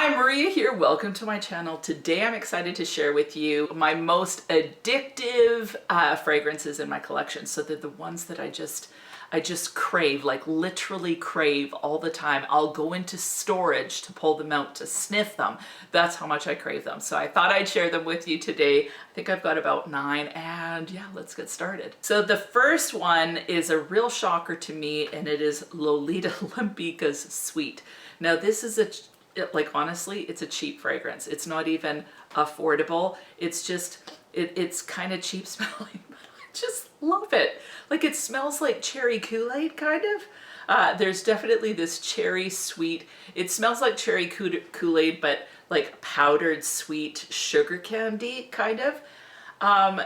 Hi, Maria here. Welcome to my channel. Today I'm excited to share with you my most addictive fragrances in my collection. So they're the ones that I just crave, like literally crave all the time. I'll go into storage to pull them out, to sniff them. That's how much I crave them. So I thought I'd share them with you today. I think I've got about 9, and yeah, let's get started. So the first one is a real shocker to me, and it is LOLITA LEMPIKA's Sweet. Now this is like honestly, it's a cheap fragrance. It's not even affordable. It's just, it's kind of cheap smelling, but I just love it. Like it smells like cherry Kool-Aid kind of. There's definitely this cherry sweet. It smells like cherry Kool-Aid, but like powdered sweet sugar candy kind of.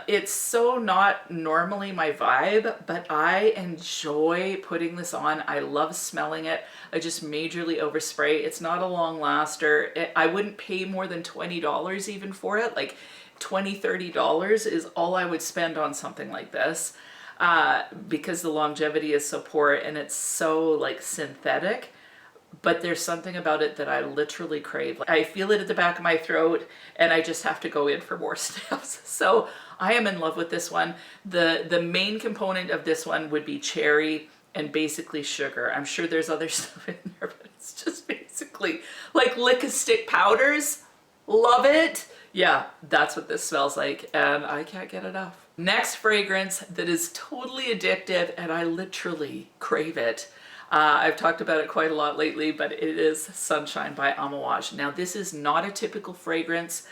It's so not normally my vibe, but I enjoy putting this on. I love smelling it. I just majorly overspray. It's not a long laster. I wouldn't pay more than $20 even for it. Like $20, $30 is all I would spend on something like this, because the longevity is so poor and it's so like synthetic. But there's something about it that I literally crave. I feel it at the back of my throat and I just have to go in for more sniffs. So I am in love with this one. The main component of this one would be cherry and basically sugar. I'm sure there's other stuff in there, but it's just basically like lick-a-stick powders. Love it. Yeah, that's what this smells like and I can't get enough. Next fragrance that is totally addictive and I literally crave it. I've talked about it quite a lot lately, but it is Sunshine by AMOUAGE. Now this is not a typical fragrance.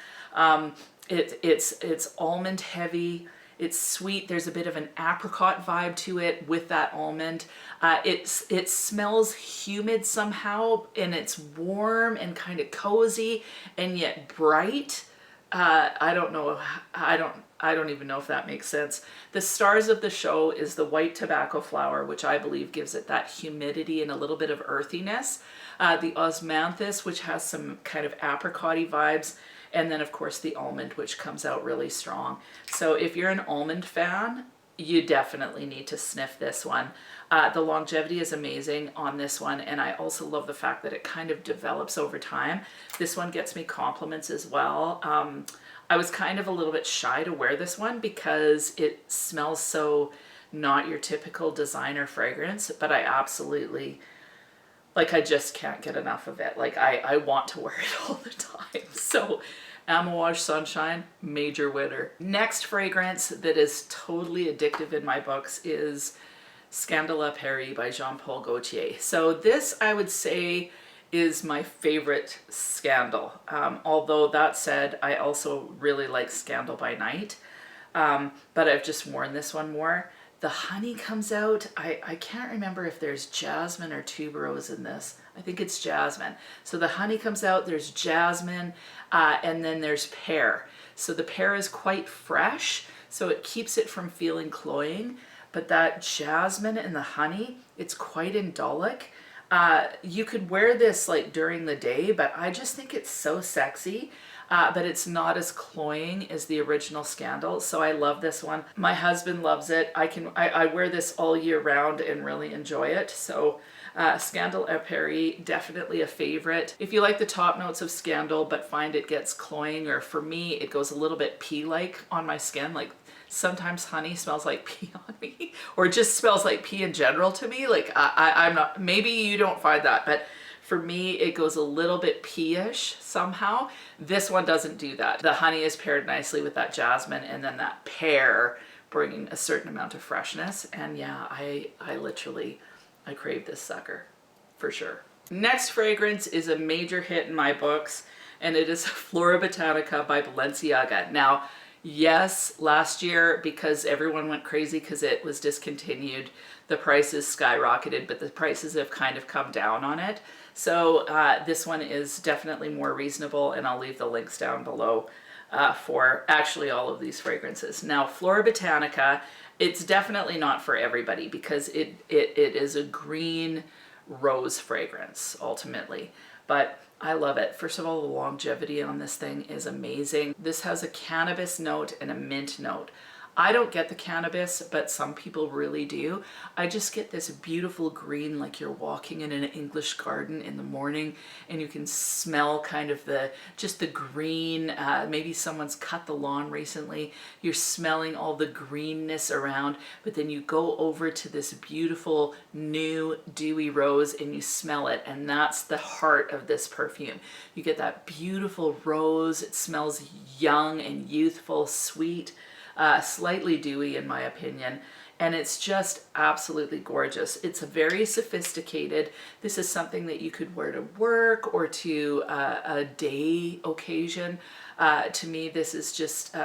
It's almond heavy. It's sweet. There's a bit of an apricot vibe to it with that almond. It smells humid somehow, and it's warm and kind of cozy and yet bright. I don't know. I don't even know if that makes sense. The stars of the show is the white tobacco flower, which I believe gives it that humidity and a little bit of earthiness. The osmanthus, which has some kind of apricot-y vibes. And then of course the almond, which comes out really strong. So if you're an almond fan, you definitely need to sniff this one. The longevity is amazing on this one, and I also love the fact that it kind of develops over time. This one gets me compliments as well. I was kind of a little bit shy to wear this one because it smells so not your typical designer fragrance, but I absolutely, like, I just can't get enough of it. Like I want to wear it all the time. So AMOUAGE Sunshine, major winner. Next fragrance that is totally addictive in my books is Scandal à Paris by Jean-Paul Gaultier. So this, I would say, is my favorite Scandal. Although that said, I also really like Scandal by Night, but I've just worn this one more. The honey comes out. I can't remember if there's jasmine or tuberose in this. I think it's jasmine. So the honey comes out, there's jasmine, and then there's pear. So the pear is quite fresh, so it keeps it from feeling cloying, but that jasmine and the honey, it's quite indolic. You could wear this like during the day, but I just think it's so sexy. But it's not as cloying as the original Scandal, so I love this one. My husband loves it. I wear this all year round and really enjoy it. So Scandal à Paris, definitely a favorite. If you like the top notes of Scandal but find it gets cloying, or for me it goes a little bit pea-like on my skin, like sometimes honey smells like pee on me, or it just smells like pee in general to me. Like I'm not, maybe you don't find that, but for me, it goes a little bit pea-ish somehow. This one doesn't do that. The honey is paired nicely with that jasmine, and then that pear bringing a certain amount of freshness. And yeah, I crave this sucker for sure. Next fragrance is a major hit in my books, and it is FLORABOTANICA by Balenciaga. Now, yes, last year, because everyone went crazy because it was discontinued, the prices skyrocketed, but the prices have kind of come down on it. So this one is definitely more reasonable, and I'll leave the links down below for actually all of these fragrances. Now, FLORABOTANICA, it's definitely not for everybody because it is a green rose fragrance ultimately, but I love it. First of all, the longevity on this thing is amazing. This has a cannabis note and a mint note. I don't get the cannabis, but some people really do. I just get this beautiful green, like you're walking in an English garden in the morning and you can smell kind of just the green. Maybe someone's cut the lawn recently. You're smelling all the greenness around, but then you go over to this beautiful new dewy rose and you smell it, and that's the heart of this perfume. You get that beautiful rose. It smells young and youthful, sweet. Slightly dewy in my opinion, and it's just absolutely gorgeous. It's very sophisticated. This is something that you could wear to work or to a day occasion. To me, this is just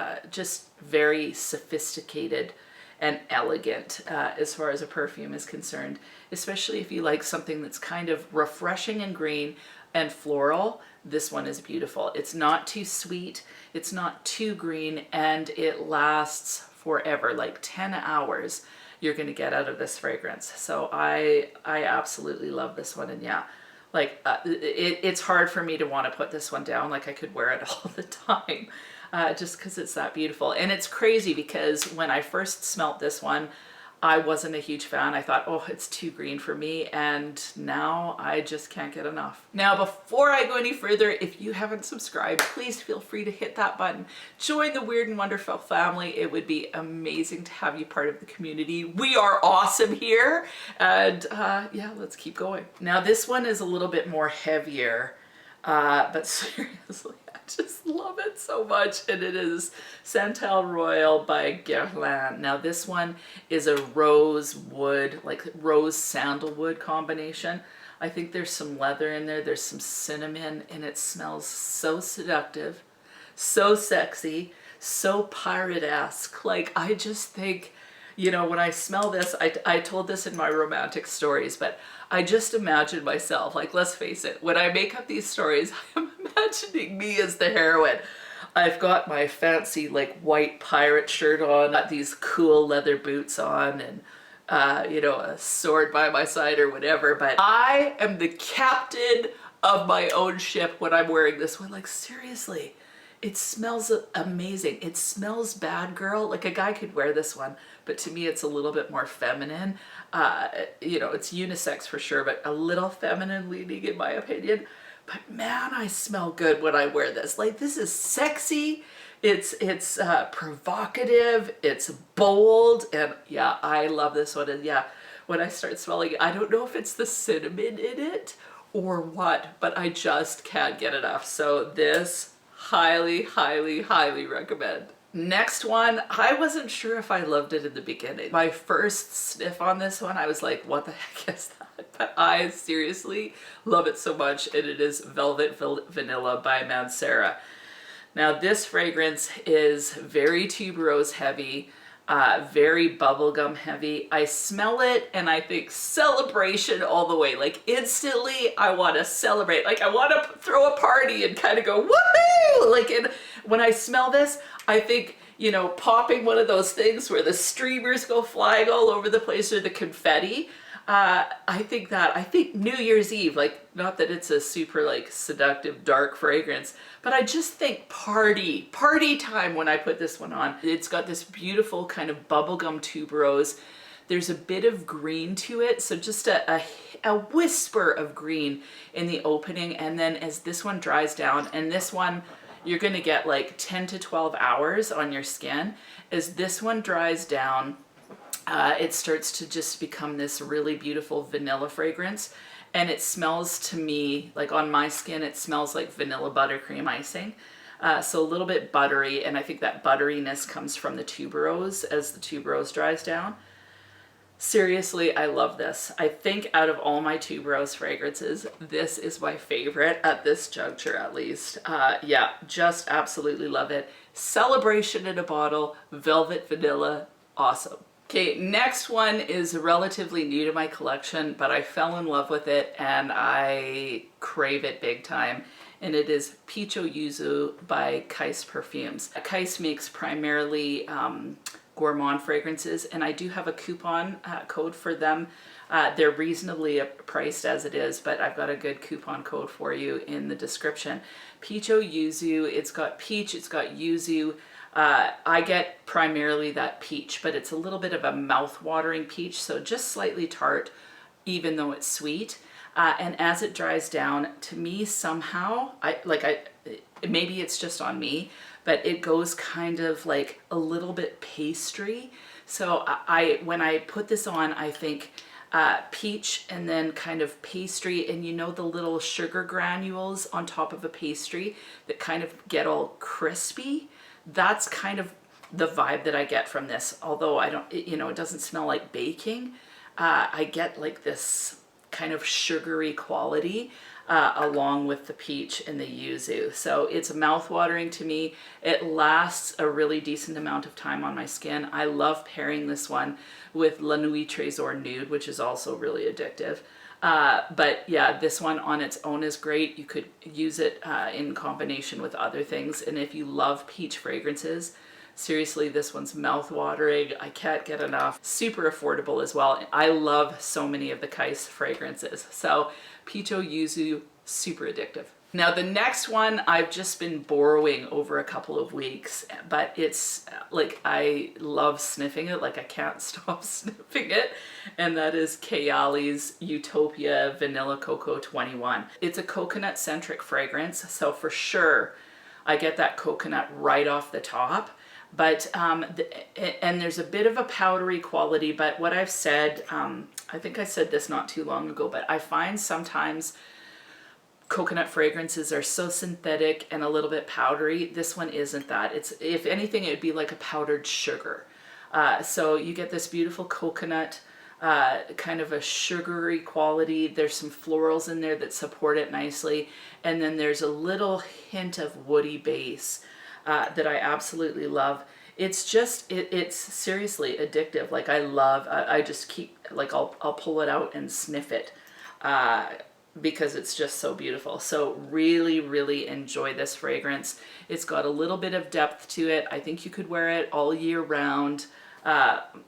very sophisticated and elegant as far as a perfume is concerned, especially if you like something that's kind of refreshing and green and floral. This one is beautiful. It's not too sweet, it's not too green, and it lasts forever, like 10 hours you're gonna get out of this fragrance. So I absolutely love this one, and yeah, like it's hard for me to want to put this one down. Like I could wear it all the time just because it's that beautiful. And it's crazy because when I first smelt this one, I wasn't a huge fan. I thought, oh, it's too green for me, and now I just can't get enough. Now, before I go any further, if you haven't subscribed, please feel free to hit that button. Join the Weird and Wonderful family. It would be amazing to have you part of the community. We are awesome here, and yeah, let's keep going. Now, this one is a little bit more heavier, but seriously, I just love it so much, and it is Santal Royal by Ylang. Now this one is a rose wood, like rose sandalwood combination. I think there's some leather in there, there's some cinnamon, and it smells so seductive, so sexy, so pirate-esque. Like I just think, you know, when I smell this, I told this in my romantic stories, but I just imagine myself, like, let's face it, when I make up these stories, I'm imagining me as the heroine. I've got my fancy, like, white pirate shirt on, got these cool leather boots on, and, you know, a sword by my side or whatever, but I am the captain of my own ship when I'm wearing this one. Like, seriously. It smells amazing. It smells bad girl. Like a guy could wear this one, but to me it's a little bit more feminine. You know, it's unisex for sure, but a little feminine leaning in my opinion. But man, I smell good when I wear this. Like this is sexy. It's provocative. It's bold, and yeah, I love this one. And yeah, when I start smelling it, I don't know if it's the cinnamon in it or what, but I just can't get enough. So this, highly, highly, highly recommend. Next one, I wasn't sure if I loved it in the beginning. My first sniff on this one, I was like, what the heck is that? But I seriously love it so much, and it is Velvet Vanilla by Mascara. Now this fragrance is very tuberose heavy, very bubblegum heavy. I smell it and I think celebration all the way. Like instantly I want to celebrate. Like I want to throw a party and kind of go woohoo! Like, and when I smell this, I think, you know, popping one of those things where the streamers go flying all over the place, or the confetti. I think New Year's Eve, like, not that it's a super like seductive dark fragrance, but I just think party time when I put this one on. It's got this beautiful kind of bubblegum tuberose. There's a bit of green to it, so just a whisper of green in the opening, and then as this one dries down, and this one you're gonna get like 10 to 12 hours on your skin. As this one dries down, it starts to just become this really beautiful vanilla fragrance, and it smells to me, like on my skin, it smells like vanilla buttercream icing. So a little bit buttery, and I think that butteriness comes from the tuberose as the tuberose dries down. Seriously, I love this. I think out of all my tuberose fragrances, this is my favorite at this juncture, at least. Yeah, just absolutely love it. Celebration in a bottle, Velvet Vanilla, awesome. Okay, next one is relatively new to my collection, but I fell in love with it and I crave it big time. And it is Pecho Yuzu by Kais Perfumes. Kais makes primarily gourmand fragrances, and I do have a coupon code for them. They're reasonably priced as it is, but I've got a good coupon code for you in the description. Pecho Yuzu, it's got peach, it's got yuzu, I get primarily that peach, but it's a little bit of a mouth-watering peach, so just slightly tart, even though it's sweet. And as it dries down, to me somehow, maybe it's just on me, but it goes kind of like a little bit pastry. So when I put this on, I think peach and then kind of pastry, and you know the little sugar granules on top of a pastry that kind of get all crispy. That's kind of the vibe that I get from this. Although I don't, you know, it doesn't smell like baking. I get like this kind of sugary quality along with the peach and the yuzu. So it's mouth-watering to me. It lasts a really decent amount of time on my skin. I love pairing this one with La Nuit Trésor Nude, which is also really addictive. But yeah, this one on its own is great. You could use it in combination with other things. And if you love peach fragrances, seriously, this one's mouth-watering. I can't get enough. Super affordable as well. I love so many of the Kais fragrances. So Peach-o Yuzu, super addictive. Now the next one I've just been borrowing over a couple of weeks, but it's like I love sniffing it, like I can't stop sniffing it, and that is Kayali's Utopia Vanilla Cocoa 21. It's a coconut-centric fragrance, so for sure I get that coconut right off the top. But, and there's a bit of a powdery quality, but what I've said, I think I said this not too long ago, but I find sometimes coconut fragrances are so synthetic and a little bit powdery. This one isn't that. It's, if anything, it would be like a powdered sugar. So you get this beautiful coconut, kind of a sugary quality. There's some florals in there that support it nicely. And then there's a little hint of woody base. That I absolutely love. It's just, it's seriously addictive. Like I just keep, like I'll pull it out and sniff it because it's just so beautiful. So really, really enjoy this fragrance. It's got a little bit of depth to it. I think you could wear it all year round,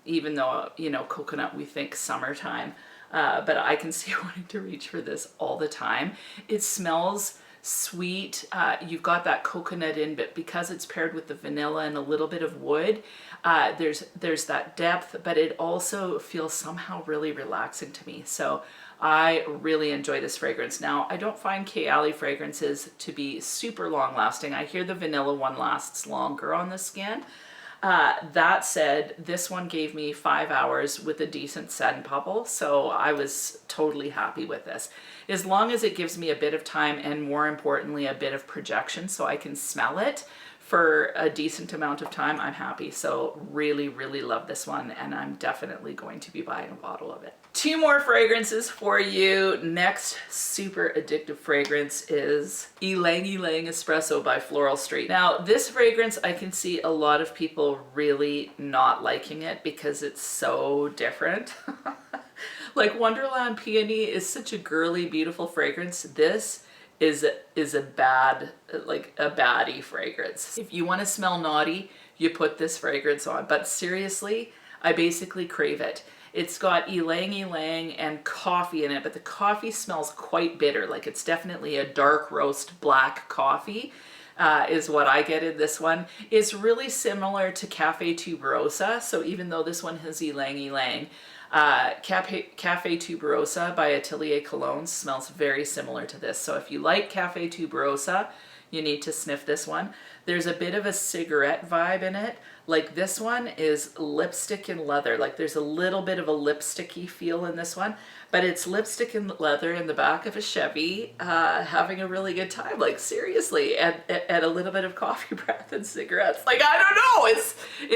even though, you know, coconut, we think summertime. But I can see wanting to reach for this all the time. It smells sweet. You've got that coconut in, but because it's paired with the vanilla and a little bit of wood, there's that depth, but it also feels somehow really relaxing to me. So I really enjoy this fragrance. Now, I don't find Kayali fragrances to be super long lasting. I hear the vanilla one lasts longer on the skin. That said, this one gave me 5 hours with a decent scent bubble, so I was totally happy with this. As long as it gives me a bit of time and, more importantly, a bit of projection so I can smell it for a decent amount of time, I'm happy. So really, really love this one, and I'm definitely going to be buying a bottle of it. 2 more fragrances for you. Next super addictive fragrance is Ylang Espresso by Floral Street. Now this fragrance, I can see a lot of people really not liking it because it's so different. Like Wonderland Peony is such a girly, beautiful fragrance. This is a bad, like a baddie fragrance. If you want to smell naughty, you put this fragrance on. But seriously, I basically crave it. It's got ylang and coffee in it, but the coffee smells quite bitter. Like it's definitely a dark roast black coffee is what I get in this one. It's really similar to Cafe Tuberosa. So even though this one has ylang, Cafe Tuberosa by Atelier Cologne smells very similar to this. So if you like Cafe Tuberosa, you need to sniff this one. There's a bit of a cigarette vibe in it. Like this one is lipstick and leather. Like there's a little bit of a lipsticky feel in this one, but it's lipstick and leather in the back of a Chevy, having a really good time. Like seriously, and a little bit of coffee breath and cigarettes. Like I don't know,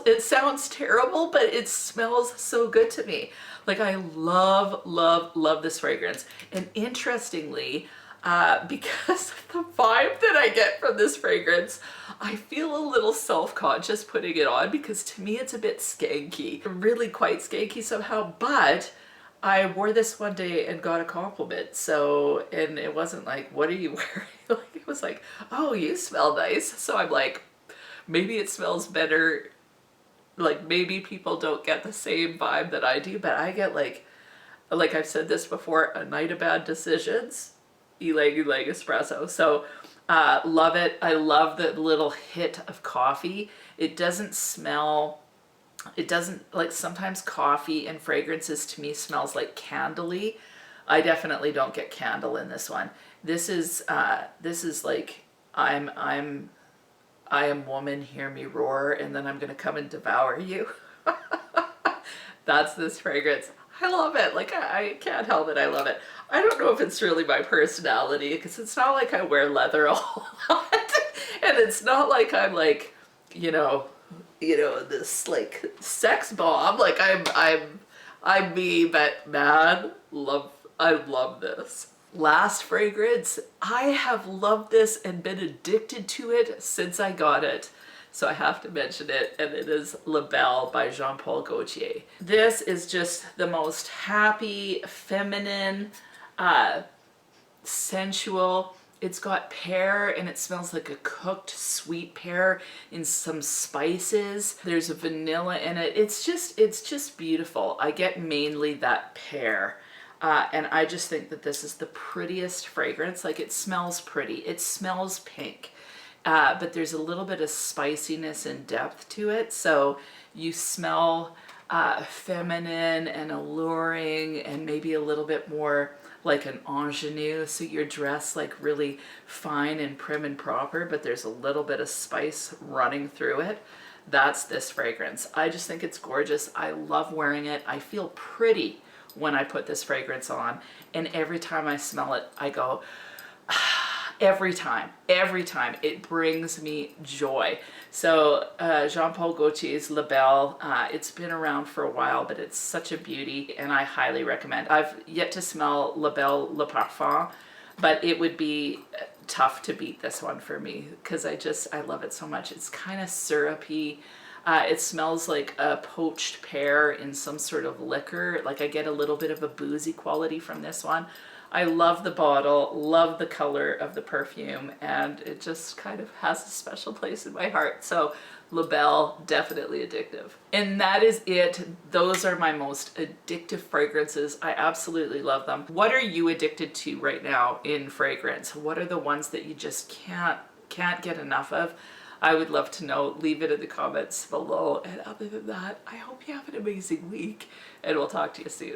it sounds terrible, but it smells so good to me. Like I love this fragrance. And interestingly, because of the vibe that I get from this fragrance, I feel a little self-conscious putting it on because to me it's a bit skanky, really quite skanky somehow, but I wore this one day and got a compliment. So, and it wasn't like, what are you wearing? Like, it was like, oh, you smell nice. So I'm like, maybe it smells better. Like maybe people don't get the same vibe that I do, but I get like I've said this before, a night of bad decisions. Ylang Espresso. So Love it. I love the little hit of coffee. It doesn't smell, it doesn't, like sometimes coffee and fragrances to me smells like candly. I definitely don't get candle in this one. This is like I am woman, hear me roar, and then I'm gonna come and devour you. That's this fragrance. I love it. Like I can't help it. I love it. I don't know if it's really my personality because it's not like I wear leather a whole lot, and it's not like I'm like, you know, this like sex bomb. Like I'm me, but man, I love this. Last fragrance, I have loved this and been addicted to it since I got it. So I have to mention it, and it is Belle by Jean Paul Gaultier. This is just the most happy, feminine, sensual. It's got pear and it smells like a cooked sweet pear in some spices. There's a vanilla in it. It's just beautiful. I get mainly that pear. And I just think that this is the prettiest fragrance. Like it smells pretty. It smells pink. But there's a little bit of spiciness and depth to it. So you smell feminine and alluring and maybe a little bit more like an ingenue. So you're dressed like really fine and prim and proper, but there's a little bit of spice running through it. That's this fragrance. I just think it's gorgeous. I love wearing it. I feel pretty when I put this fragrance on, and every time I smell it, I go, every time, it brings me joy. So Jean Paul Gaultier's Belle, it's been around for a while, but it's such a beauty, and I highly recommend. I've yet to smell Belle Le Parfum, but it would be tough to beat this one for me, because I love it so much. It's kind of syrupy. It smells like a poached pear in some sort of liquor. Like I get a little bit of a boozy quality from this one. I love the bottle, love the color of the perfume, and it just kind of has a special place in my heart. So Belle, definitely addictive. And that is it. Those are my most addictive fragrances. I absolutely love them. What are you addicted to right now in fragrance? What are the ones that you just can't get enough of? I would love to know. Leave it in the comments below. And other than that, I hope you have an amazing week, and we'll talk to you soon.